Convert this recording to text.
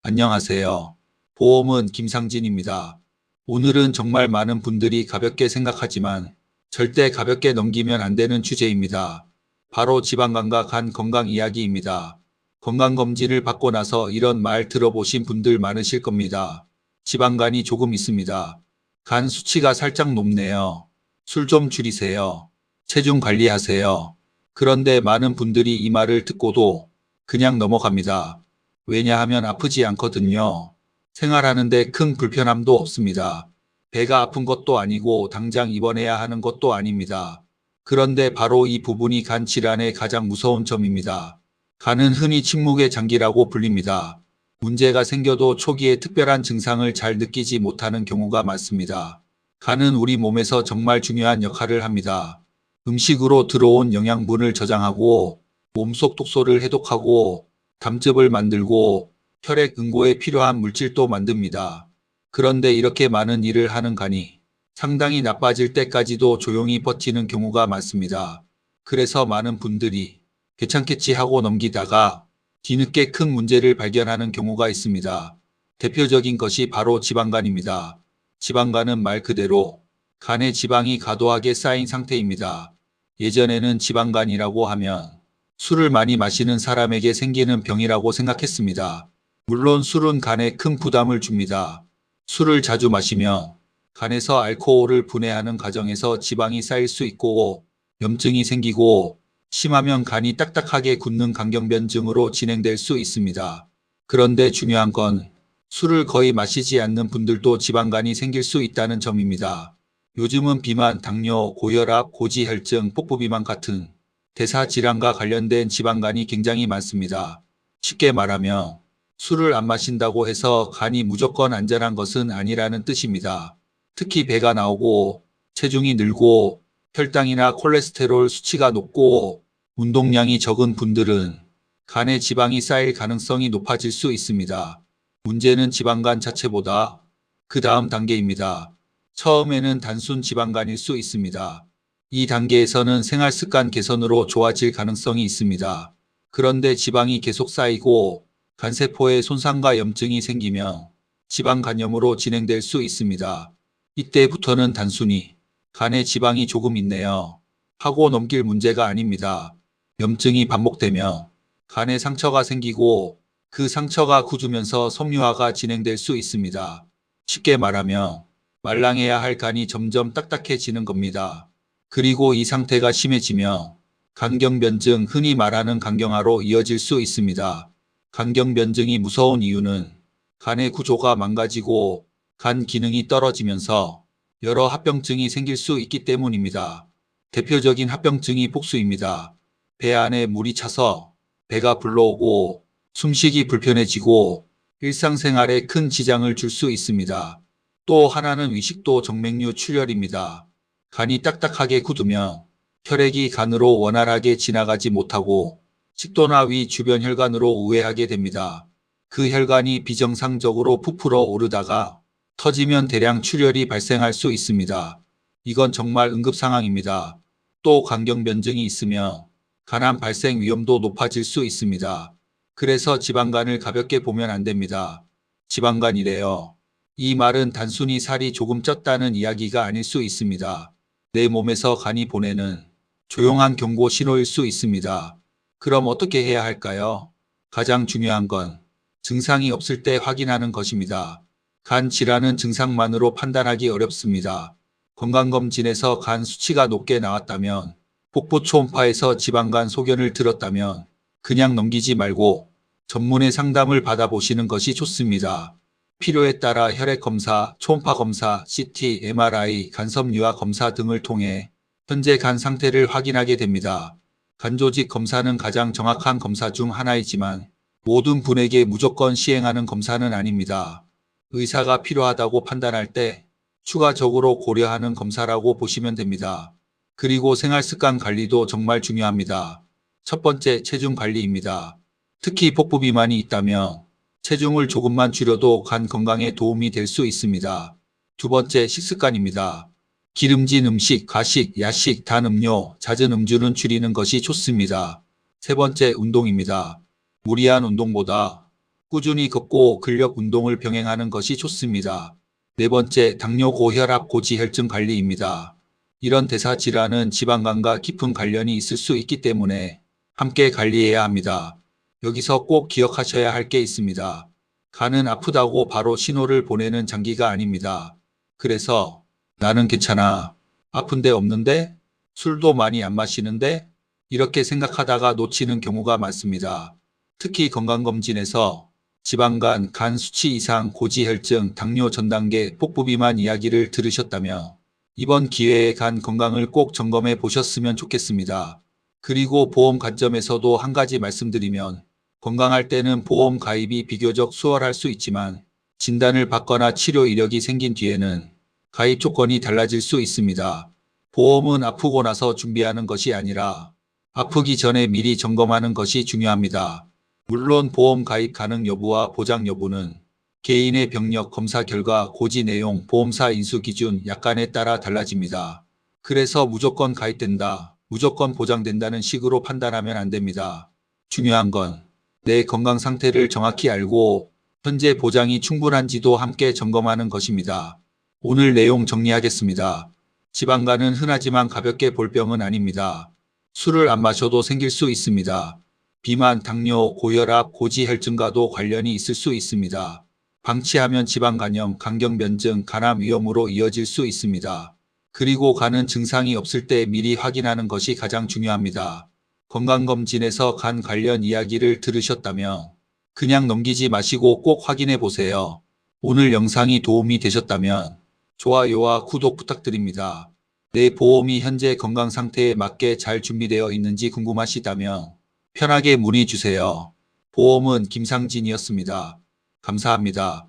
안녕하세요. 보험은 김상진입니다. 오늘은 정말 많은 분들이 가볍게 생각하지만 절대 가볍게 넘기면 안 되는 주제입니다. 바로 지방간과 간 건강 이야기입니다. 건강검진을 받고 나서 이런 말 들어보신 분들 많으실 겁니다. 지방간이 조금 있습니다. 간 수치가 살짝 높네요. 술 좀 줄이세요. 체중 관리하세요. 그런데 많은 분들이 이 말을 듣고도 그냥 넘어갑니다. 왜냐하면 아프지 않거든요. 생활하는데 큰 불편함도 없습니다. 배가 아픈 것도 아니고 당장 입원해야 하는 것도 아닙니다. 그런데 바로 이 부분이 간 질환의 가장 무서운 점입니다. 간은 흔히 침묵의 장기라고 불립니다. 문제가 생겨도 초기에 특별한 증상을 잘 느끼지 못하는 경우가 많습니다. 간은 우리 몸에서 정말 중요한 역할을 합니다. 음식으로 들어온 영양분을 저장하고 몸속 독소를 해독하고 담즙을 만들고 혈액 응고에 필요한 물질도 만듭니다. 그런데 이렇게 많은 일을 하는 간이 상당히 나빠질 때까지도 조용히 버티는 경우가 많습니다. 그래서 많은 분들이 괜찮겠지 하고 넘기다가 뒤늦게 큰 문제를 발견하는 경우가 있습니다. 대표적인 것이 바로 지방간입니다. 지방간은 말 그대로 간에 지방이 과도하게 쌓인 상태입니다. 예전에는 지방간이라고 하면 술을 많이 마시는 사람에게 생기는 병이라고 생각했습니다. 물론 술은 간에 큰 부담을 줍니다. 술을 자주 마시면 간에서 알코올을 분해하는 과정에서 지방이 쌓일 수 있고 염증이 생기고 심하면 간이 딱딱하게 굳는 간경변증으로 진행될 수 있습니다. 그런데 중요한 건 술을 거의 마시지 않는 분들도 지방간이 생길 수 있다는 점입니다. 요즘은 비만, 당뇨, 고혈압, 고지혈증, 복부비만 같은 대사질환과 관련된 지방간이 굉장히 많습니다. 쉽게 말하면 술을 안 마신다고 해서 간이 무조건 안전한 것은 아니라는 뜻입니다. 특히 배가 나오고 체중이 늘고 혈당이나 콜레스테롤 수치가 높고 운동량이 적은 분들은 간에 지방이 쌓일 가능성이 높아질 수 있습니다. 문제는 지방간 자체보다 그 다음 단계입니다. 처음에는 단순 지방간일 수 있습니다. 이 단계에서는 생활습관 개선으로 좋아질 가능성이 있습니다. 그런데 지방이 계속 쌓이고 간세포에 손상과 염증이 생기면 지방간염으로 진행될 수 있습니다. 이때부터는 단순히 간에 지방이 조금 있네요 하고 넘길 문제가 아닙니다. 염증이 반복되면 간에 상처가 생기고 그 상처가 굳으면서 섬유화가 진행될 수 있습니다. 쉽게 말하면 말랑해야 할 간이 점점 딱딱해지는 겁니다. 그리고 이 상태가 심해지면 간경변증, 흔히 말하는 간경화로 이어질 수 있습니다. 간경변증이 무서운 이유는 간의 구조가 망가지고 간 기능이 떨어지면서 여러 합병증이 생길 수 있기 때문입니다. 대표적인 합병증이 복수입니다. 배 안에 물이 차서 배가 불러오고 숨쉬기 불편해지고 일상생활에 큰 지장을 줄 수 있습니다. 또 하나는 위식도 정맥류 출혈입니다. 간이 딱딱하게 굳으면 혈액이 간으로 원활하게 지나가지 못하고 식도나 위 주변 혈관으로 우회하게 됩니다. 그 혈관이 비정상적으로 부풀어 오르다가 터지면 대량 출혈이 발생할 수 있습니다. 이건 정말 응급 상황입니다. 또 간경변증이 있으면 간암 발생 위험도 높아질 수 있습니다. 그래서 지방간을 가볍게 보면 안 됩니다. 지방간이래요. 이 말은 단순히 살이 조금 쪘다는 이야기가 아닐 수 있습니다. 내 몸에서 간이 보내는 조용한 경고 신호일 수 있습니다. 그럼 어떻게 해야 할까요? 가장 중요한 건 증상이 없을 때 확인하는 것입니다. 간 질환은 증상만으로 판단하기 어렵습니다. 건강검진에서 간 수치가 높게 나왔다면, 복부 초음파에서 지방간 소견을 들었다면 그냥 넘기지 말고 전문의 상담을 받아보시는 것이 좋습니다. 필요에 따라 혈액검사, 초음파 검사, CT, MRI, 간섭유화 검사 등을 통해 현재 간 상태를 확인하게 됩니다. 간조직 검사는 가장 정확한 검사 중 하나이지만 모든 분에게 무조건 시행하는 검사는 아닙니다. 의사가 필요하다고 판단할 때 추가적으로 고려하는 검사라고 보시면 됩니다. 그리고 생활습관 관리도 정말 중요합니다. 첫 번째, 체중 관리입니다. 특히 복부 비만이 있다면 체중을 조금만 줄여도 간 건강에 도움이 될 수 있습니다. 두 번째, 식습관입니다. 기름진 음식, 과식, 야식, 단 음료, 잦은 음주는 줄이는 것이 좋습니다. 세 번째, 운동입니다. 무리한 운동보다 꾸준히 걷고 근력 운동을 병행하는 것이 좋습니다. 네 번째, 당뇨, 고혈압, 고지혈증 관리입니다. 이런 대사 질환은 지방간과 깊은 관련이 있을 수 있기 때문에 함께 관리해야 합니다. 여기서 꼭 기억하셔야 할 게 있습니다. 간은 아프다고 바로 신호를 보내는 장기가 아닙니다. 그래서 나는 괜찮아. 아픈 데 없는데? 술도 많이 안 마시는데? 이렇게 생각하다가 놓치는 경우가 많습니다. 특히 건강검진에서 지방간, 간 수치 이상, 고지혈증, 당뇨 전 단계, 복부비만 이야기를 들으셨다며 이번 기회에 간 건강을 꼭 점검해 보셨으면 좋겠습니다. 그리고 보험 관점에서도 한 가지 말씀드리면 건강할 때는 보험 가입이 비교적 수월할 수 있지만 진단을 받거나 치료 이력이 생긴 뒤에는 가입 조건이 달라질 수 있습니다. 보험은 아프고 나서 준비하는 것이 아니라 아프기 전에 미리 점검하는 것이 중요합니다. 물론 보험 가입 가능 여부와 보장 여부는 개인의 병력 검사 결과, 고지 내용, 보험사 인수 기준, 약관에 따라 달라집니다. 그래서 무조건 가입된다, 무조건 보장된다는 식으로 판단하면 안 됩니다. 중요한 건 내 건강 상태를 정확히 알고 현재 보장이 충분한지도 함께 점검하는 것입니다. 오늘 내용 정리하겠습니다. 지방간은 흔하지만 가볍게 볼 병은 아닙니다. 술을 안 마셔도 생길 수 있습니다. 비만, 당뇨, 고혈압, 고지혈증과도 관련이 있을 수 있습니다. 방치하면 지방간염, 간경변증, 간암 위험으로 이어질 수 있습니다. 그리고 간은 증상이 없을 때 미리 확인하는 것이 가장 중요합니다. 건강검진에서 간 관련 이야기를 들으셨다면 그냥 넘기지 마시고 꼭 확인해 보세요. 오늘 영상이 도움이 되셨다면 좋아요와 구독 부탁드립니다. 내 보험이 현재 건강 상태에 맞게 잘 준비되어 있는지 궁금하시다면 편하게 문의 주세요. 보험은 김상진이었습니다. 감사합니다.